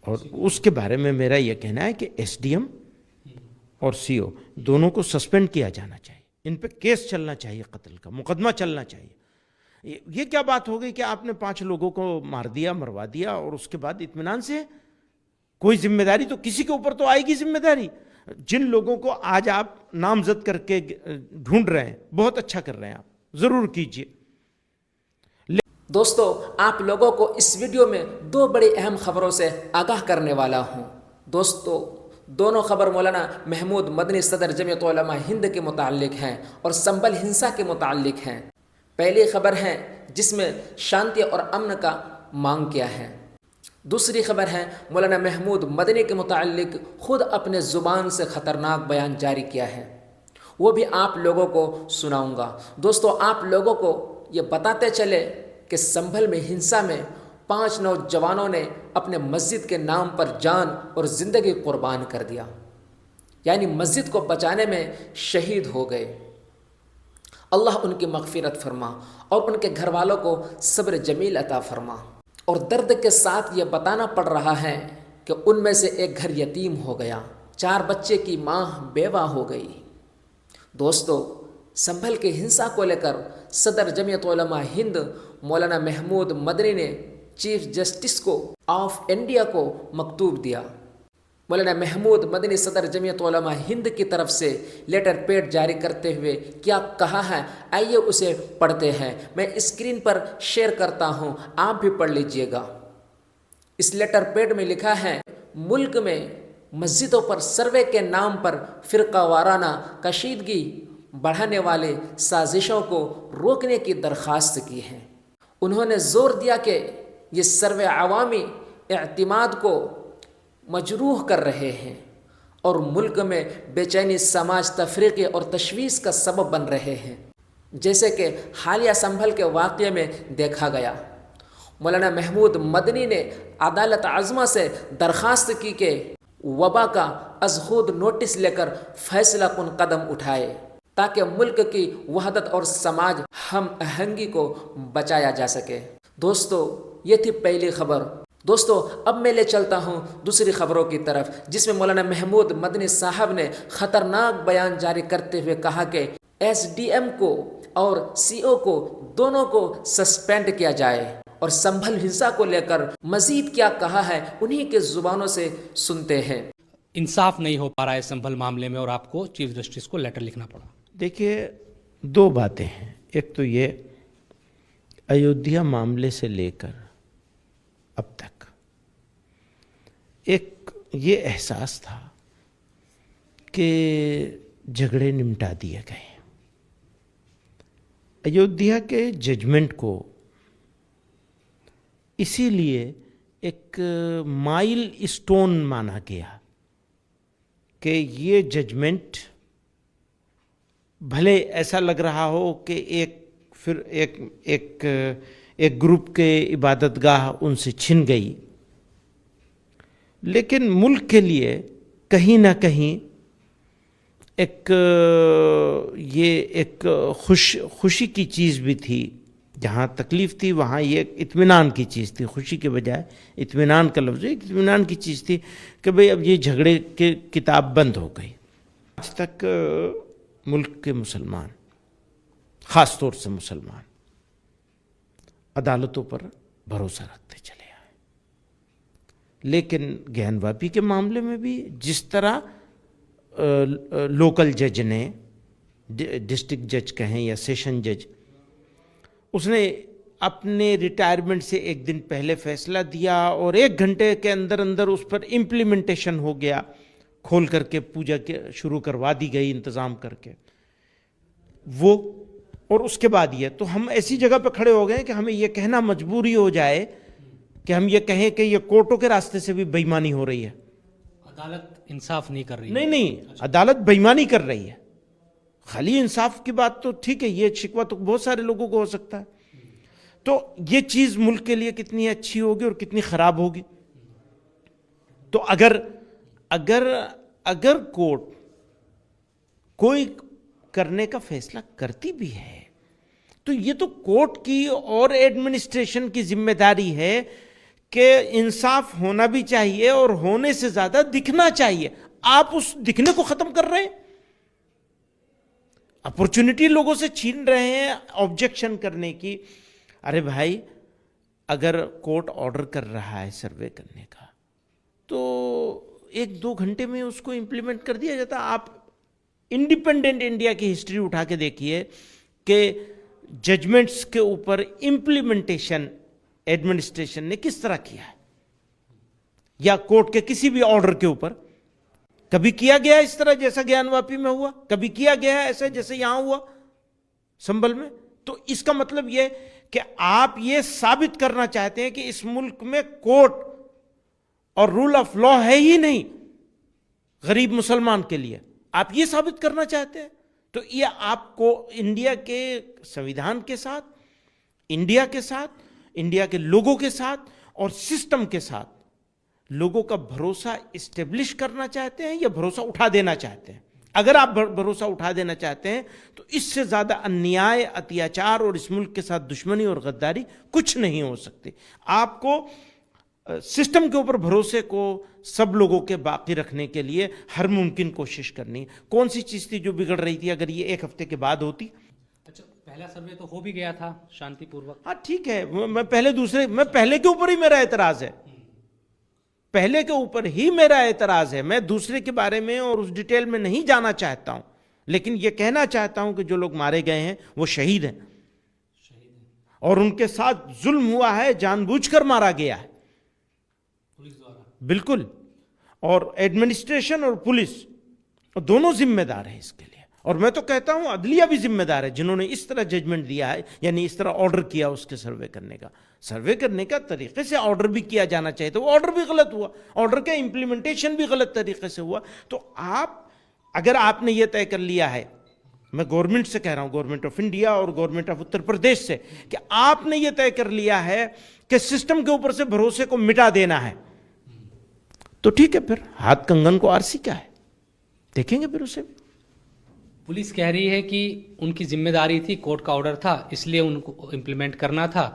اور اس کے بارے میں میرا یہ کہنا ہے کہ ایس ڈی ایم اور سی او دونوں کو سسپینڈ کیا جانا چاہیے، ان پہ کیس چلنا چاہیے، قتل کا مقدمہ چلنا چاہیے۔ یہ کیا بات ہو گئی کہ آپ نے 5 لوگوں کو مار دیا، مروا دیا، اور اس کے بعد اطمینان سے کوئی ذمہ داری تو کسی کے اوپر تو آئے گی ذمہ داری۔ جن لوگوں کو آج آپ نامزد کر کے ڈھونڈ رہے ہیں، بہت اچھا کر رہے ہیں، آپ ضرور کیجئے۔ دوستو، آپ لوگوں کو اس ویڈیو میں 2 بڑی اہم خبروں سے آگاہ کرنے والا ہوں۔ دوستو، دونوں خبر مولانا محمود مدنی صدر جمعیت علماء ہند کے متعلق ہیں اور سنبھل ہنسا کے متعلق ہیں۔ پہلی خبر ہے جس میں شانتی اور امن کا مانگ کیا ہے۔ دوسری خبر ہے مولانا محمود مدنی کے متعلق خود اپنے زبان سے خطرناک بیان جاری کیا ہے، وہ بھی آپ لوگوں کو سناؤں گا۔ دوستو، آپ لوگوں کو یہ بتاتے چلے کہ سنبھل میں ہنسا میں 5 نوجوانوں نے اپنے مسجد کے نام پر جان اور زندگی قربان کر دیا، یعنی مسجد کو بچانے میں شہید ہو گئے۔ اللہ ان کی مغفرت فرما اور ان کے گھر والوں کو صبر جمیل عطا فرما۔ اور درد کے ساتھ یہ بتانا پڑ رہا ہے کہ ان میں سے ایک گھر یتیم ہو گیا، 4 بچے کی ماں بیوہ ہو گئی۔ دوستو، سنبھل کے ہنسا کو لے کر صدر جمعیت علماء ہند مولانا محمود مدنی نے چیف جسٹس آف انڈیا کو مکتوب دیا۔ مولانا محمود مدنی صدر جمعیت علماء ہند کی طرف سے لیٹر پیڈ جاری کرتے ہوئے کیا کہا ہے، آئیے اسے پڑھتے ہیں۔ میں اسکرین پر شیئر کرتا ہوں، آپ بھی پڑھ لیجئے گا۔ اس لیٹر پیڈ میں لکھا ہے، ملک میں مسجدوں پر سروے کے نام پر فرقہ وارانہ کشیدگی بڑھانے والے سازشوں کو روکنے کی درخواست کی ہے۔ انہوں نے زور دیا کہ یہ سروے عوامی اعتماد کو مجروح کر رہے ہیں اور ملک میں بے چینی، سماج تفریقی اور تشویش کا سبب بن رہے ہیں، جیسے کہ حالیہ سنبھل کے واقعے میں دیکھا گیا۔ مولانا محمود مدنی نے عدالت عظمیٰ سے درخواست کی کہ وبا کا از خود نوٹس لے کر فیصلہ کن قدم اٹھائے تاکہ ملک کی وحدت اور سماج ہم آہنگی کو بچایا جا سکے۔ دوستو، یہ تھی پہلی خبر۔ دوستو، اب میں لے چلتا ہوں دوسری خبروں کی طرف، جس میں مولانا محمود مدنی صاحب نے خطرناک بیان جاری کرتے ہوئے کہا کہ ایس ڈی ایم کو اور سی او کو دونوں کو سسپینڈ کیا جائے، اور سنبھل ہنسا کو لے کر مزید کیا کہا ہے انہی کے زبانوں سے سنتے ہیں۔ انصاف نہیں ہو پا رہا ہے سنبھل معاملے میں اور آپ کو چیف جسٹس کو لیٹر لکھنا پڑا۔ دیکھیے، 2 باتیں ہیں۔ ایک تو یہ ایودھیا معاملے سے لے کر اب تک ایک یہ احساس تھا کہ جھگڑے نمٹا دیے گئے۔ ایودھیا کے ججمنٹ کو اسی لیے ایک مائل اسٹون مانا گیا کہ یہ ججمنٹ بھلے ایسا لگ رہا ہو کہ ایک گروپ کے عبادت گاہ ان سے چھن گئی، لیکن ملک کے لیے کہیں نہ کہیں یہ ایک خوشی کی چیز بھی تھی۔ جہاں تکلیف تھی وہاں یہ اطمینان کی چیز تھی، خوشی کے بجائے اطمینان کا لفظ ایک اطمینان کی چیز تھی کہ بھئی اب یہ جھگڑے کی کتاب بند ہو گئی۔ آج تک ملک کے مسلمان، خاص طور سے مسلمان، عدالتوں پر بھروسہ رکھتے چلے آئے، لیکن گیان واپی کے معاملے میں بھی جس طرح لوکل جج نے، ڈسٹرکٹ جج کہیں یا سیشن جج، اس نے اپنے ریٹائرمنٹ سے 1 دن پہلے فیصلہ دیا اور 1 گھنٹے کے اندر اندر اس پر امپلیمنٹیشن ہو گیا، کھول کر کے پوجا شروع کروا دی گئی انتظام کر کے وہ۔ اور اس کے بعد یہ تو ہم ایسی جگہ پہ کھڑے ہو گئے کہ ہمیں یہ کہنا مجبوری ہو جائے کہ ہم یہ کہیں کہ یہ کورٹوں کے راستے سے بھی بے ایمانی ہو رہی ہے، عدالت انصاف نہیں کر رہی ہے۔ نہیں، عدالت بے ایمانی کر رہی ہے۔ خالی انصاف کی بات تو ٹھیک ہے، یہ شکوہ تو بہت سارے لوگوں کو ہو سکتا ہے، تو یہ چیز ملک کے لیے کتنی اچھی ہوگی اور کتنی خراب ہوگی۔ تو اگر کورٹ کوئی کرنے کا فیصلہ کرتی بھی ہے تو یہ تو کورٹ کی اور ایڈمنسٹریشن کی ذمہ داری ہے کہ انصاف ہونا بھی چاہیے اور ہونے سے زیادہ دکھنا چاہیے. آپ اس دکھنے کو ختم کر رہے ہیں, اپرچونٹی لوگوں سے چھین رہے ہیں آبجیکشن کرنے کی. ارے بھائی, اگر کورٹ آرڈر کر رہا ہے سروے کرنے کا تو 1-2 گھنٹے میں اس کو امپلیمنٹ کر دیا جاتا. آپ انڈیپینڈنٹ انڈیا کی ہسٹری اٹھا کے دیکھیے کہ ججمنٹس کے اوپر امپلیمنٹیشن ایڈمنسٹریشن نے کس طرح کیا ہے, یا کورٹ کے کسی بھی آرڈر کے اوپر کبھی کیا گیا اس طرح جیسا گیان واپی میں ہوا, کبھی کیا گیا ایسا جیسے یہاں ہوا سنبھل میں. تو اس کا مطلب یہ کہ آپ یہ ثابت کرنا چاہتے ہیں کہ اس ملک میں کورٹ اور رول آف لا ہے ہی نہیں غریب مسلمان کے لیے, آپ یہ ثابت کرنا چاہتے ہیں. تو یہ آپ کو انڈیا کے سنویدھان کے ساتھ, انڈیا کے ساتھ, انڈیا کے لوگوں کے ساتھ اور سسٹم کے ساتھ لوگوں کا بھروسہ اسٹیبلش کرنا چاہتے ہیں یا بھروسہ اٹھا دینا چاہتے ہیں؟ اگر آپ بھروسہ اٹھا دینا چاہتے ہیں تو اس سے زیادہ انیائے, اتیاچار اور اس ملک کے ساتھ دشمنی اور غداری کچھ نہیں ہو سکتی. آپ کو سسٹم کے اوپر بھروسے کو سب لوگوں کے باقی رکھنے کے لیے ہر ممکن کوشش کرنی ہے. کون سی چیز تھی جو بگڑ رہی تھی؟ اگر یہ 1 ہفتے کے بعد ہوتی. اچھا, پہلا سروے تو ہو بھی گیا تھا شانتی پوروک. ہاں ٹھیک ہے, میں پہلے کے اوپر ہی میرا اعتراض ہے, پہلے کے اوپر ہی میرا اعتراض ہے. میں دوسرے کے بارے میں اور اس ڈیٹیل میں نہیں جانا چاہتا ہوں, لیکن یہ کہنا چاہتا ہوں کہ جو لوگ مارے گئے ہیں وہ شہید ہیں اور ان کے ساتھ ظلم ہوا ہے, جان بوجھ کر مارا گیا ہے بالکل. اور ایڈمنسٹریشن اور پولیس دونوں ذمہ دار ہیں اس کے لیے. اور میں تو کہتا ہوں عدلیہ بھی ذمہ دار ہے, جنہوں نے اس طرح ججمنٹ دیا ہے, یعنی اس طرح آرڈر کیا اس کے سروے کرنے کا. سروے کرنے کا طریقے سے آرڈر بھی کیا جانا چاہیے, تو وہ آرڈر بھی غلط ہوا, آرڈر کا امپلیمنٹیشن بھی غلط طریقے سے ہوا. تو اگر آپ نے یہ طے کر لیا ہے, میں گورنمنٹ سے کہہ رہا ہوں, گورنمنٹ آف انڈیا اور گورنمنٹ آف اتر پردیش سے, کہ آپ نے یہ طے کر لیا ہے کہ سسٹم کے اوپر سے بھروسے کو مٹا دینا ہے, تو ٹھیک ہے, پھر ہاتھ کنگن کو آرسی کیا ہے, دیکھیں گے پھر اسے بھی. پولیس کہہ رہی ہے کہ ان کی ذمہ داری تھی, کورٹ کا آرڈر تھا اس لیے ان کو امپلیمنٹ کرنا تھا,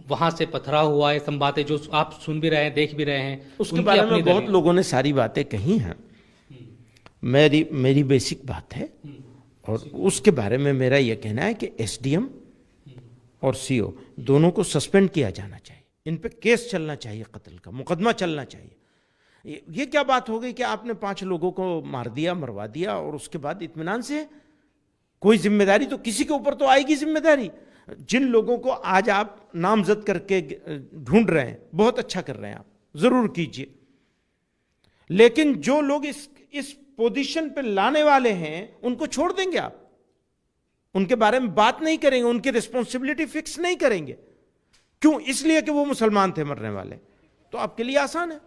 وہاں سے پتھرا ہوا ہے. سب باتیں جو آپ سن بھی رہے ہیں, دیکھ بھی رہے ہیں, اس کے بارے میں بہت لوگوں نے ساری باتیں کہی ہیں. میری بیسک بات ہے, اور اس کے بارے میں میرا یہ کہنا ہے کہ ایس ڈی ایم اور سی او دونوں کو سسپینڈ کیا جانا چاہیے, ان پہ کیس چلنا چاہیے, قتل کا مقدمہ چلنا چاہیے. یہ کیا بات ہو گئی کہ آپ نے 5 لوگوں کو مار دیا, مروا دیا, اور اس کے بعد اطمینان سے کوئی ذمہ داری تو کسی کے اوپر تو آئے گی ذمہ داری. جن لوگوں کو آج آپ نامزد کر کے ڈھونڈ رہے ہیں, بہت اچھا کر رہے ہیں, آپ ضرور کیجئے, لیکن جو لوگ اس پوزیشن پہ لانے والے ہیں ان کو چھوڑ دیں گے آپ, ان کے بارے میں بات نہیں کریں گے, ان کی ریسپانسبلٹی فکس نہیں کریں گے. کیوں؟ اس لیے کہ وہ مسلمان تھے مرنے والے. تو آپ کے لیے آسان ہے.